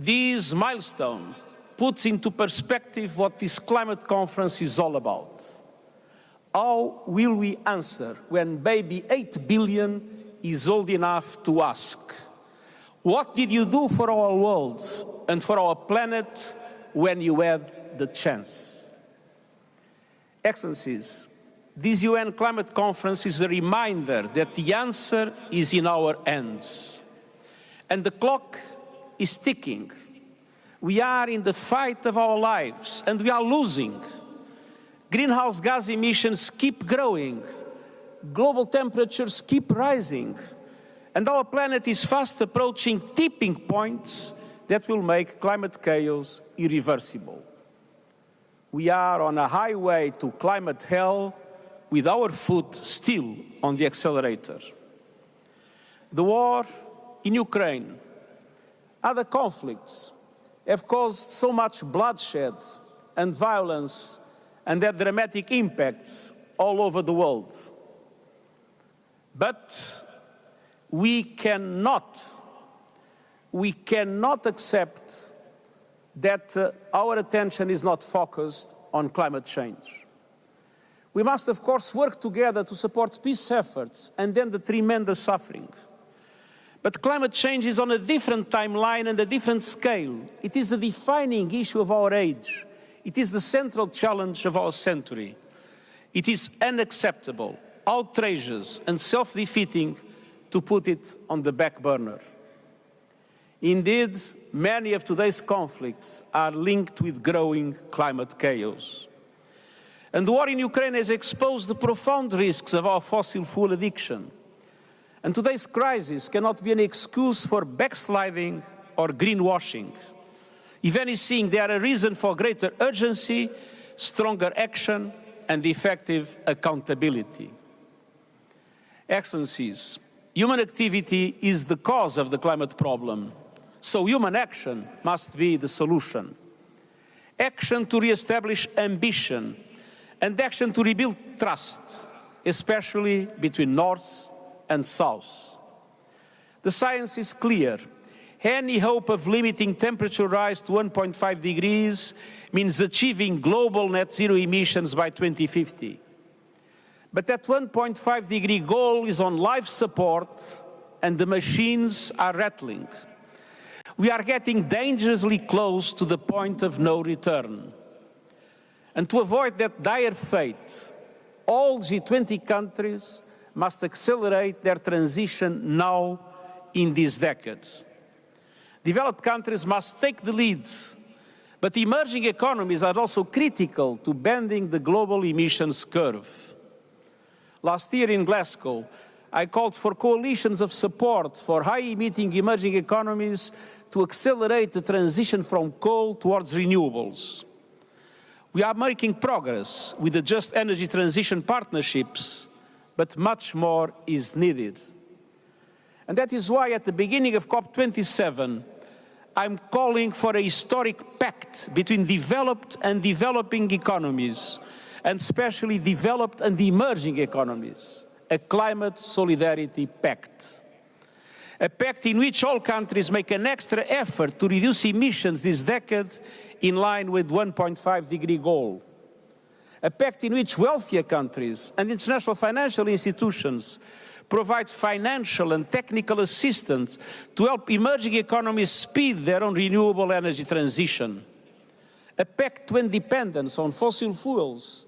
This milestone puts into perspective what this climate conference is all about. How will we answer when baby 8 billion is old enough to ask, what did you do for our world and for our planet when you had the chance? Excellencies, this UN climate conference is a reminder that the answer is in our hands. And the clock is ticking. We are in the fight of our lives and we are losing. Greenhouse gas emissions keep growing. Global temperatures keep rising. And our planet is fast approaching tipping points that will make climate chaos irreversible. We are on a highway to climate hell with our foot still on the accelerator. The war in Ukraine, other conflicts have caused so much bloodshed and violence and had dramatic impacts all over the world. But we cannot accept that our attention is not focused on climate change. We must, of course, work together to support peace efforts and end the tremendous suffering. But climate change is on a different timeline and a different scale. It is a defining issue of our age. It is the central challenge of our century. It is unacceptable, outrageous, and self-defeating to put it on the back burner. Indeed, many of today's conflicts are linked with growing climate chaos. And the war in Ukraine has exposed the profound risks of our fossil fuel addiction. And today's crisis cannot be an excuse for backsliding or greenwashing. If anything, they are a reason for greater urgency, stronger action, and effective accountability. Excellencies, human activity is the cause of the climate problem, so human action must be the solution. Action to re-establish ambition and action to rebuild trust, especially between North and South. The science is clear. Any hope of limiting temperature rise to 1.5 degrees means achieving global net zero emissions by 2050. But that 1.5 degree goal is on life support and the machines are rattling. We are getting dangerously close to the point of no return. And to avoid that dire fate, all G20 countries must accelerate their transition now in this decade. Developed countries must take the lead, but emerging economies are also critical to bending the global emissions curve. Last year in Glasgow, I called for coalitions of support for high-emitting emerging economies to accelerate the transition from coal towards renewables. We are making progress with the Just Energy Transition partnerships, but much more is needed. And that is why at the beginning of COP27, I'm calling for a historic pact between developed and developing economies, and especially developed and emerging economies, a climate solidarity pact. A pact in which all countries make an extra effort to reduce emissions this decade in line with 1.5 degree goal. A pact in which wealthier countries and international financial institutions provide financial and technical assistance to help emerging economies speed their own renewable energy transition. A pact to independence on fossil fuels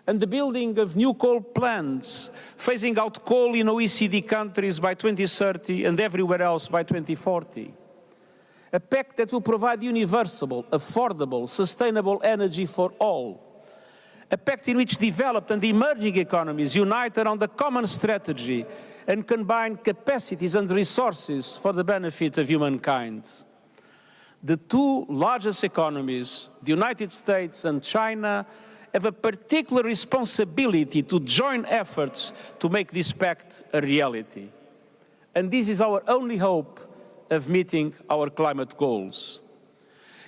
and the building of new coal plants, phasing out coal in OECD countries by 2030 and everywhere else by 2040. A pact that will provide universal, affordable, sustainable energy for all. A pact in which developed and emerging economies unite around a common strategy and combine capacities and resources for the benefit of humankind. The two largest economies, the United States and China, have a particular responsibility to join efforts to make this pact a reality. And this is our only hope of meeting our climate goals.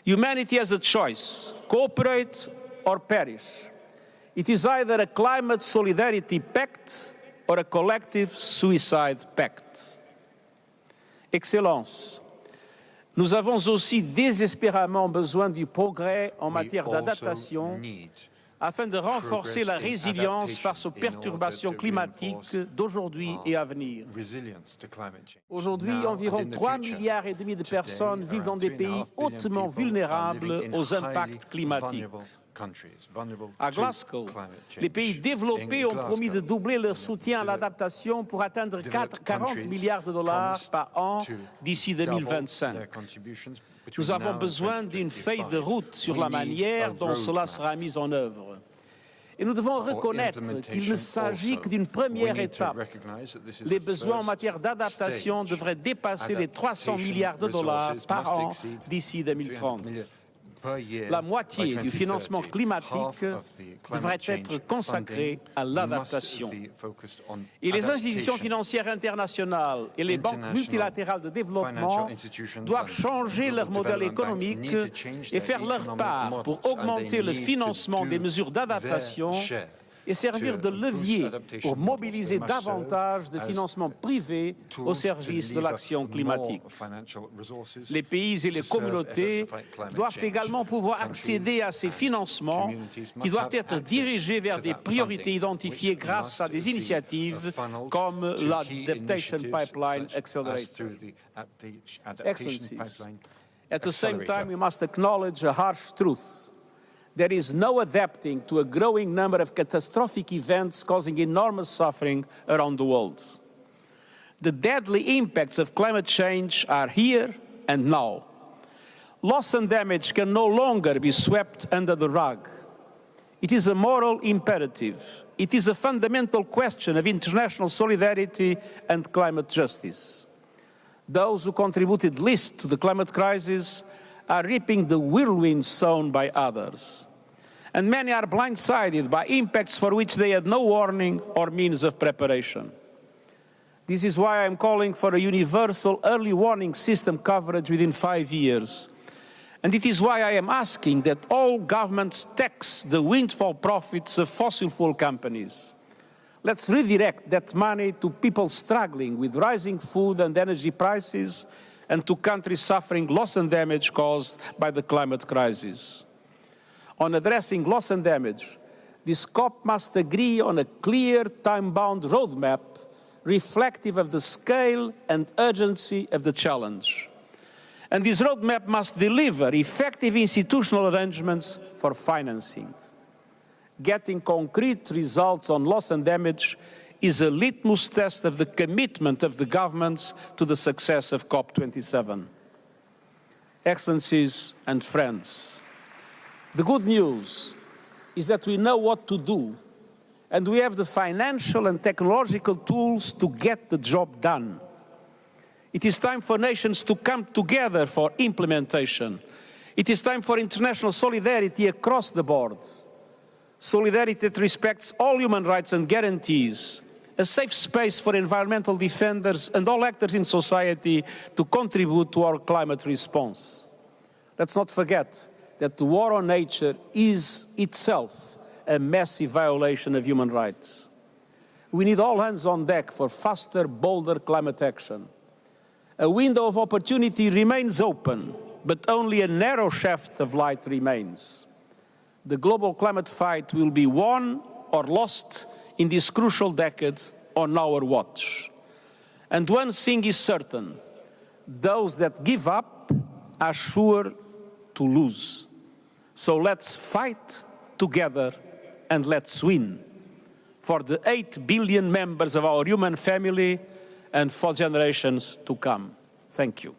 Humanity has a choice: cooperate or perish. It is either a climate solidarity pact or a collective suicide pact. Excellence, Nous avons aussi désespérément besoin du progrès en matière d'adaptation afin de renforcer la résilience face aux perturbations climatiques d'aujourd'hui et à venir. Aujourd'hui, environ 3,5 milliards de personnes vivent dans des pays hautement vulnérables aux impacts climatiques. À Glasgow, les pays développés ont promis de doubler leur soutien à l'adaptation pour atteindre 40 milliards de dollars par an d'ici 2025. Nous avons besoin d'une feuille de route sur la manière dont cela sera mis en œuvre. Et nous devons reconnaître qu'il ne s'agit que d'une première étape. Les besoins en matière d'adaptation devraient dépasser les 300 milliards de dollars par an d'ici 2030. La moitié du financement climatique devrait être consacrée à l'adaptation. Et les institutions financières internationales et les banques multilatérales de développement doivent changer leur modèle économique et faire leur part pour augmenter le financement des mesures d'adaptation et servir de levier pour mobiliser davantage de financement privé au service de l'action climatique. Les pays et les communautés doivent également pouvoir accéder à ces financements qui doivent être dirigés vers des priorités identifiées grâce à des initiatives comme l'Adaptation Pipeline Accelerator. Excellencies, at the same time, we must acknowledge a harsh truth. There is no adapting to a growing number of catastrophic events causing enormous suffering around the world. The deadly impacts of climate change are here and now. Loss and damage can no longer be swept under the rug. It is a moral imperative. It is a fundamental question of international solidarity and climate justice. Those who contributed least to the climate crisis are reaping the whirlwind sown by others. And many are blindsided by impacts for which they had no warning or means of preparation. This is why I'm calling for a universal early warning system coverage within 5 years. And it is why I am asking that all governments tax the windfall profits of fossil fuel companies. Let's redirect that money to people struggling with rising food and energy prices and to countries suffering loss and damage caused by the climate crisis. On addressing loss and damage, this COP must agree on a clear, time-bound roadmap reflective of the scale and urgency of the challenge. And this roadmap must deliver effective institutional arrangements for financing. Getting concrete results on loss and damage is a litmus test of the commitment of the governments to the success of COP27. Excellencies and friends, the good news is that we know what to do, and we have the financial and technological tools to get the job done. It is time for nations to come together for implementation. It is time for international solidarity across the board. Solidarity that respects all human rights and guarantees a safe space for environmental defenders and all actors in society to contribute to our climate response. Let's not forget that the war on nature is itself a massive violation of human rights. We need all hands on deck for faster, bolder climate action. A window of opportunity remains open, but only a narrow shaft of light remains. The global climate fight will be won or lost in this crucial decade on our watch. And one thing is certain, those that give up are sure to lose. So let's fight together and let's win for the 8 billion members of our human family and for generations to come. Thank you.